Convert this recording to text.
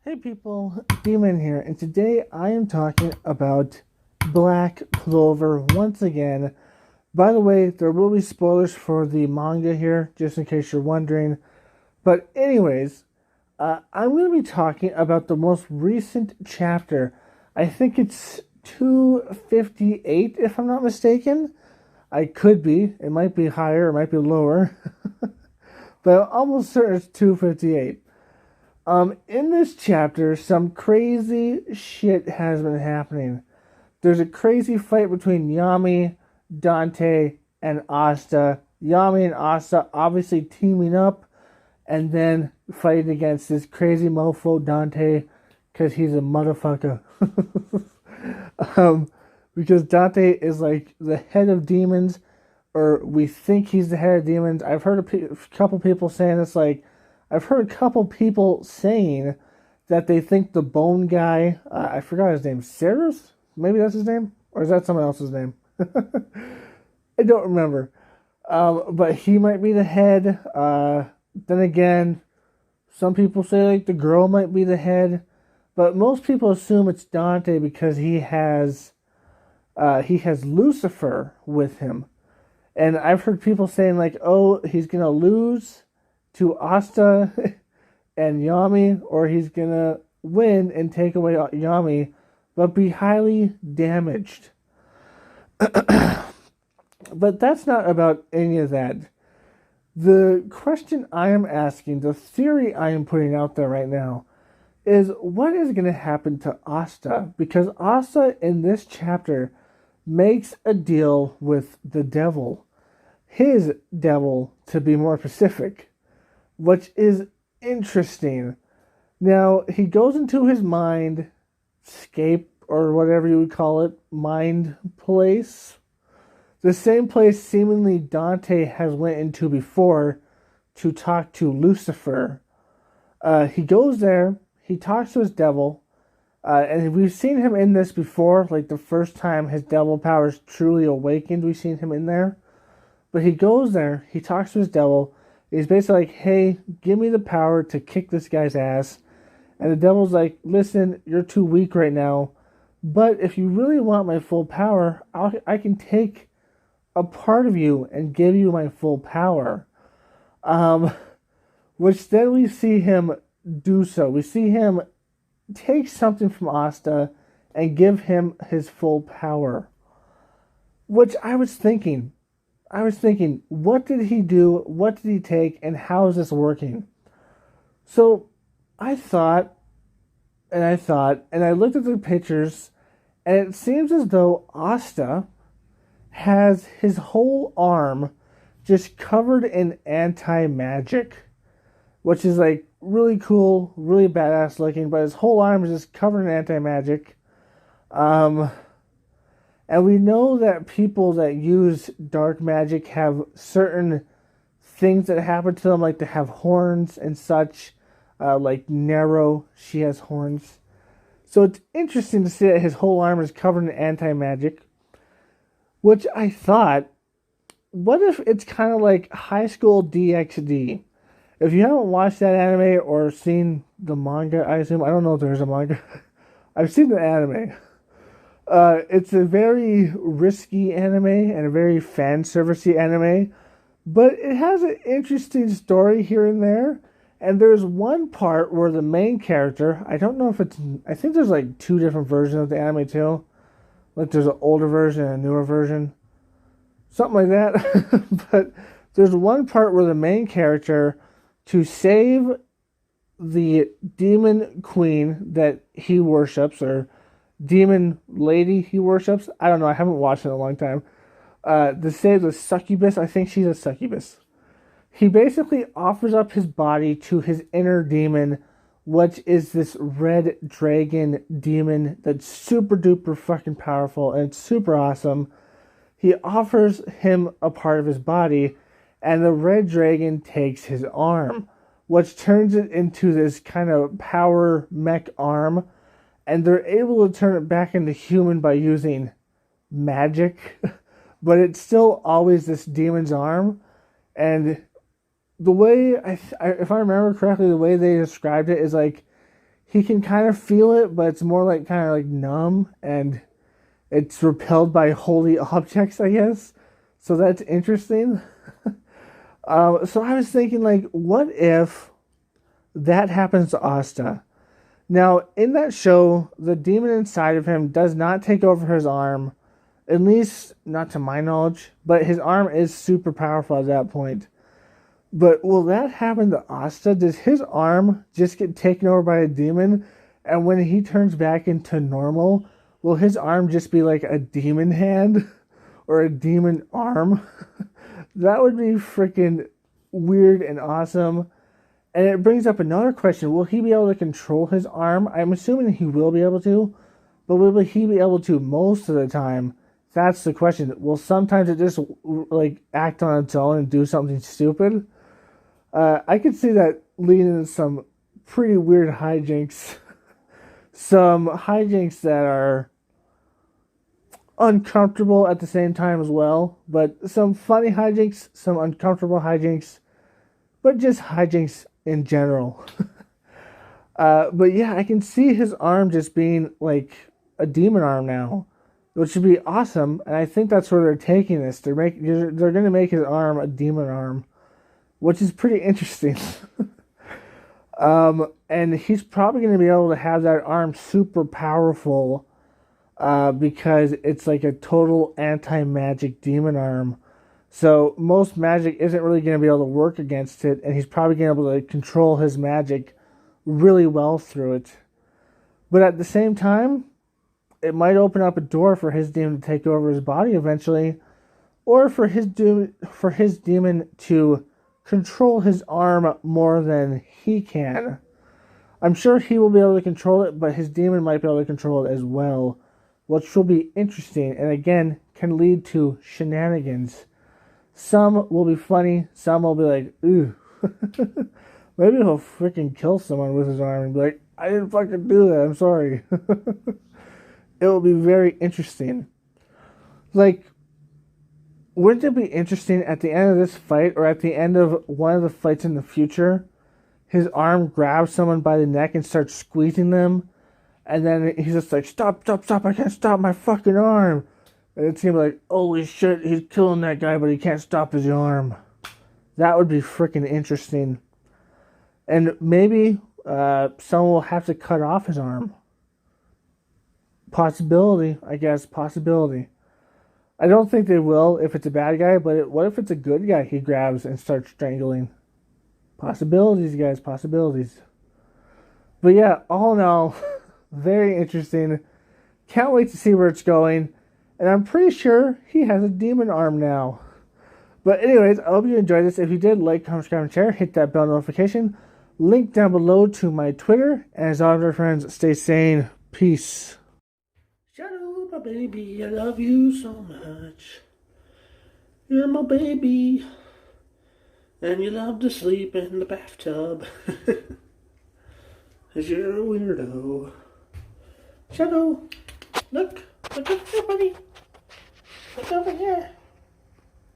Hey people, Demon here, and today I am talking about Black Clover once again. By the way, there will be spoilers for the manga here, just in case you're wondering. But anyways, I'm going to be talking about the most recent chapter. I think it's 258, if I'm not mistaken. I could be. It might be higher, it might be lower. But I'm almost certain it's 258. In this chapter, some crazy shit has been happening. There's a crazy fight between Yami, Dante, and Asta. Yami and Asta obviously teaming up and then fighting against this crazy mofo Dante because he's a motherfucker. um, because Dante is like the head of demons, or we think he's the head of demons. I've heard a couple people saying it's like, I've heard a couple people saying that they think the bone guy, I forgot his name, Ceres? Maybe that's his name? Or is that someone else's name? I don't remember. But he might be the head. Then again, some people say like the girl might be the head. But most people assume it's Dante because he has Lucifer with him. And I've heard people saying like, oh, he's going to lose to Asta and Yami, or he's gonna win and take away Yami, but be highly damaged. But that's not about any of that. The question I am asking, the theory I am putting out there right now, is what is going to happen to Asta? Because Asta in this chapter makes a deal with the devil. His devil, to be more specific, which is interesting. Now, he goes into his mind, scape, or whatever you would call it, mind place. The same place seemingly Dante has went into before to talk to Lucifer. He goes there, he talks to his devil, and we've seen him in this before, like the first time his devil powers truly awakened, we've seen him in there. But he goes there, he talks to his devil. He's basically like, hey, give me the power to kick this guy's ass. And the devil's like, listen, you're too weak right now. But if you really want my full power, I can take a part of you and give you my full power. Which then we see him do so. We see him take something from Asta and give him his full power. Which I was thinking, what did he do? What did he take? And how is this working? So I thought, and I looked at the pictures, and it seems as though Asta has his whole arm just covered in anti-magic, which is like really cool, really badass looking, but his whole arm is just covered in anti-magic. And we know that people that use dark magic have certain things that happen to them, like they have horns and such. Like Nero, she has horns. So it's interesting to see that his whole arm is covered in anti-magic. Which I thought, what if it's kind of like Highschool DXD? If you haven't watched that anime or seen the manga, I assume, I don't know if there's a manga. I've seen the anime. It's a very risky anime and a very fan servicey anime, but it has an interesting story here and there. And there's one part where the main character, I don't know if it's, I think there's like two different versions of the anime too. Like there's an older version and a newer version, something like that. But there's one part where the main character, to save the demon queen that he worships, or demon lady he worships. I don't know. I haven't watched it in a long time. To save the succubus, I think she's a succubus. He basically offers up his body to his inner demon, which is this red dragon demon that's super duper fucking powerful and it's super awesome. He offers him a part of his body, and the red dragon takes his arm, which turns it into this kind of power mech arm. And they're able to turn it back into human by using magic. But it's still always this demon's arm. And the way, if I remember correctly, the way they described it is like he can kind of feel it, but it's more like kind of like numb, and it's repelled by holy objects, I guess. So that's interesting. So I was thinking, like, what if that happens to Asta? Now, in that show, the demon inside of him does not take over his arm, at least not to my knowledge, but his arm is super powerful at that point. But will that happen to Asta? Does his arm just get taken over by a demon, and when he turns back into normal, will his arm just be like a demon hand or a demon arm? That would be freaking weird and awesome. And it brings up another question. Will he be able to control his arm? I'm assuming he will be able to, but will he be able to most of the time? That's the question. Will sometimes it just like act on its own and do something stupid? I could see that leading into some pretty weird hijinks. Some hijinks that are uncomfortable at the same time as well. But some funny hijinks, some uncomfortable hijinks, but just hijinks in general. But yeah, I can see his arm just being like a demon arm now, which would be awesome. And I think that's where they're taking this. They're going to make his arm a demon arm, which is pretty interesting. And he's probably going to be able to have that arm super powerful because it's like a total anti-magic demon arm. So most magic isn't really going to be able to work against it, and he's probably going to be able to control his magic really well through it. But at the same time, it might open up a door for his demon to take over his body eventually, or for his demon to control his arm more than he can. I'm sure he will be able to control it, but his demon might be able to control it as well, which will be interesting, and again, can lead to shenanigans. Some will be funny, some will be like, ooh. Maybe he'll freaking kill someone with his arm and be like, I didn't fucking do that, I'm sorry. It will be very interesting. Like, wouldn't it be interesting at the end of this fight, or at the end of one of the fights in the future, his arm grabs someone by the neck and starts squeezing them, and then he's just like, stop, I can't stop my fucking arm. And it's gonna be like, holy shit, he's killing that guy, but he can't stop his arm. That would be freaking interesting. And maybe someone will have to cut off his arm. Possibility, I guess, possibility. I don't think they will if it's a bad guy, but what if it's a good guy he grabs and starts strangling? Possibilities, guys, possibilities. But yeah, all in all, very interesting. Can't wait to see where it's going. And I'm pretty sure he has a demon arm now. But anyways, I hope you enjoyed this. If you did, like, comment, subscribe, and share. Hit that bell notification. Link down below to my Twitter. And as always, my friends, stay sane. Peace. Shadow, my baby, I love you so much. You're my baby. And you love to sleep in the bathtub. 'Cause you're a weirdo. Shadow, look. Look over here, buddy. Look over here.